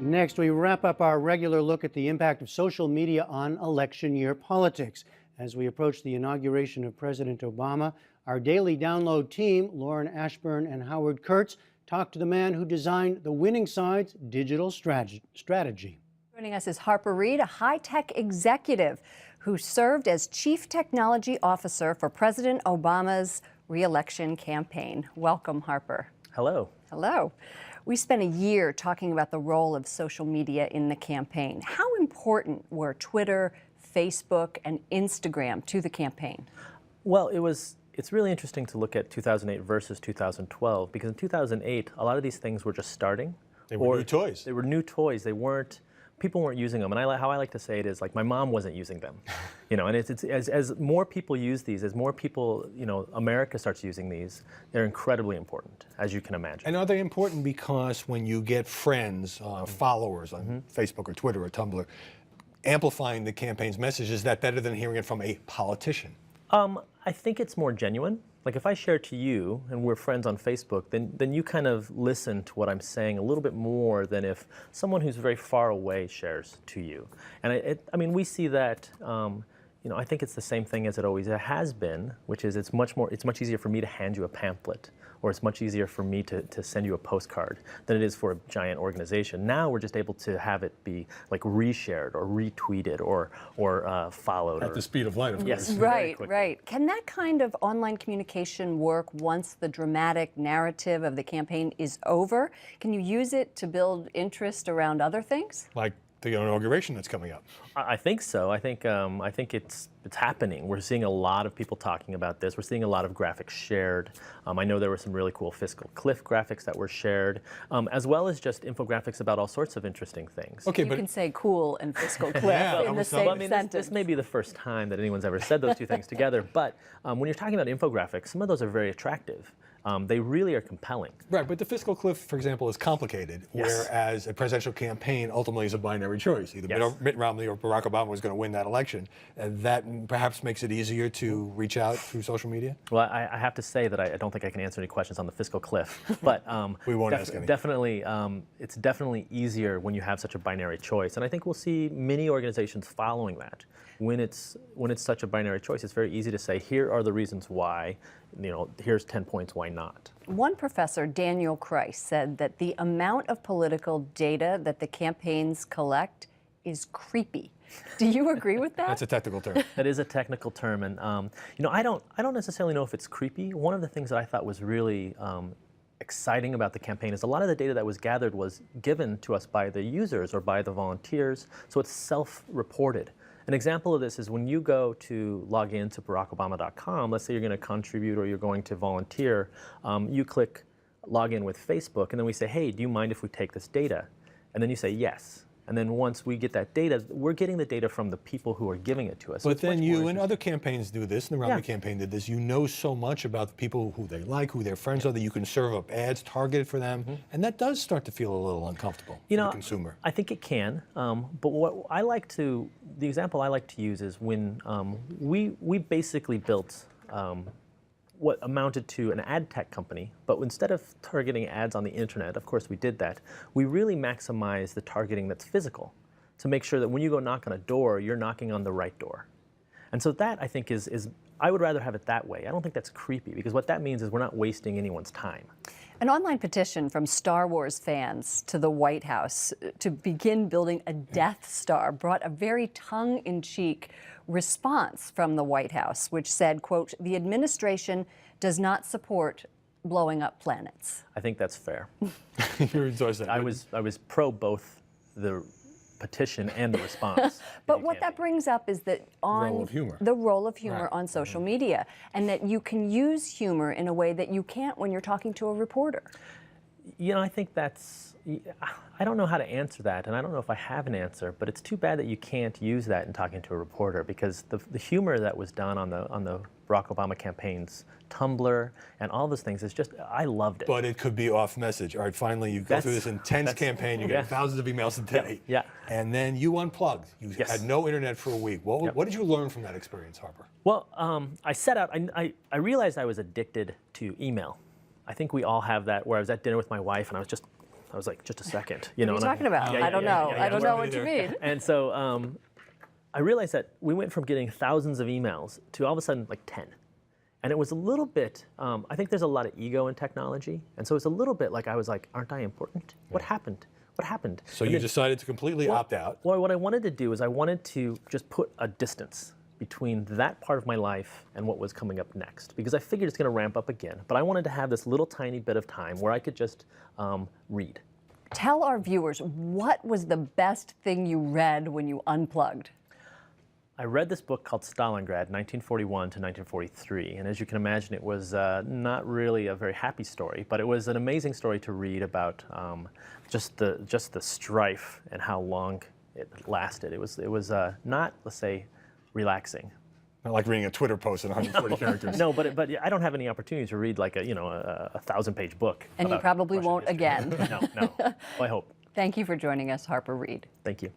Next, we wrap up our regular look at the impact of social media on election year politics. As we approach the inauguration of President Obama, our daily download team, Lauren Ashburn and Howard Kurtz, talked to the man who designed the winning side's digital strategy. Joining us is Harper Reed, a high-tech executive who served as Chief Technology Officer for President Obama's re-election campaign. Welcome, Harper. Hello. Hello. We spent a year talking about the role of social media in the campaign. How important were Twitter, Facebook, and Instagram to the campaign? Well, it's really interesting to look at 2008 versus 2012, because in 2008, a lot of these things were just starting. They were new toys. They were new toys. People weren't using them. And how I like to say it is, like, my mom wasn't using them. And as more people use these, as more people, America starts using these, they're incredibly important, as you can imagine. And are they important because when you get friends, followers on Facebook or Twitter or Tumblr, amplifying the campaign's message, is that better than hearing it from a politician? I think it's more genuine. Like, if I share to you and we're friends on Facebook, then you kind of listen to what I'm saying a little bit more than if someone who's very far away shares to you. And I mean, we see that. I think it's the same thing as it always has been, which is it's much easier for me to hand you a pamphlet, or it's much easier for me to send you a postcard than it is for a giant organization. Now we're just able to have it be like reshared or retweeted or followed. At the speed of light, of yes, course. Right. Can that kind of online communication work once the dramatic narrative of the campaign is over? Can you use it to build interest around other things? Like the inauguration that's coming up. I think so. I think it's happening. We're seeing a lot of people talking about this. We're seeing a lot of graphics shared. I know there were some really cool fiscal cliff graphics that were shared, as well as just infographics about all sorts of interesting things. Okay, you can say cool and fiscal cliff in the same sentence. This may be the first time that anyone's ever said those two things together, but when you're talking about infographics, some of those are very attractive. They really are compelling. Right, but the fiscal cliff, for example, is complicated, whereas a presidential campaign ultimately is a binary choice. Either Mitt Romney or Barack Obama was going to win that election. And that perhaps makes it easier to reach out through social media? Well, I have to say that I don't think I can answer any questions on the fiscal cliff, but we won't ask any. Definitely, it's definitely easier when you have such a binary choice. And I think we'll see many organizations following that. When it's such a binary choice, it's very easy to say, here are the reasons why, here's 10 points, why not? One professor, Daniel Kreis, said that the amount of political data that the campaigns collect is creepy. Do you agree with that? That's a technical term. That is a technical term, and I don't necessarily know if it's creepy. One of the things that I thought was really exciting about the campaign is a lot of the data that was gathered was given to us by the users or by the volunteers, so it's self-reported. An example of this is when you go to log in to barackobama.com, let's say you're going to contribute or you're going to volunteer, you click log in with Facebook, and then we say, hey, do you mind if we take this data? And then you say yes. And then once we get that data, we're getting the data from the people who are giving it to us. But then you and other campaigns do this, and the Romney campaign did this. You know so much about the people who they like, who their friends are, that you can serve up ads targeted for them. And that does start to feel a little uncomfortable for the consumer. I think it can. But the example I like to use is when we basically built what amounted to an ad tech company, but instead of targeting ads on the internet, of course we did that, we really maximize the targeting that's physical to make sure that when you go knock on a door, you're knocking on the right door. And so that, I think, is I would rather have it that way. I don't think that's creepy, because what that means is we're not wasting anyone's time. An online petition from Star Wars fans to the White House to begin building a Death Star brought a very tongue-in-cheek response from the White House, which said, quote, the administration does not support blowing up planets. I think that's fair. You endorse that. I was pro both the petition and the response. But what that brings up is that on the role of humor Right. on social media, and that you can use humor in a way that you can't when you're talking to a reporter. I think I don't know how to answer that, and I don't know if I have an answer, but it's too bad that you can't use that in talking to a reporter, because the humor that was done on the Barack Obama campaign's Tumblr and all those things is just, I loved it. But it could be off message. All right, finally you go through this intense campaign, you get thousands of emails a day, and then you unplugged. You had no internet for a week. What did you learn from that experience, Harper? Well, I set out, I realized I was addicted to email. I think we all have that, where I was at dinner with my wife and I was just I was like, just a second. What are you talking about? I don't know. I don't know what you mean. And so I realized that we went from getting thousands of emails to all of a sudden like 10. And it was a little bit, I think there's a lot of ego in technology. And so it's a little bit like I was like, aren't I important? What happened? What happened? So you decided to completely opt out. Well, what I wanted to do is I wanted to just put a distance between that part of my life and what was coming up next, because I figured it's going to ramp up again. But I wanted to have this little tiny bit of time where I could just read. Tell our viewers, what was the best thing you read when you unplugged? I read this book called Stalingrad, 1941 to 1943, and as you can imagine, it was not really a very happy story, but it was an amazing story to read about just the strife and how long it lasted. It was not, let's say, relaxing. Not like reading a Twitter post in 140 characters. No, but I don't have any opportunity to read like a 1,000-page book. And you probably Russian won't history. again. No. Well, I hope. Thank you for joining us, Harper Reed. Thank you.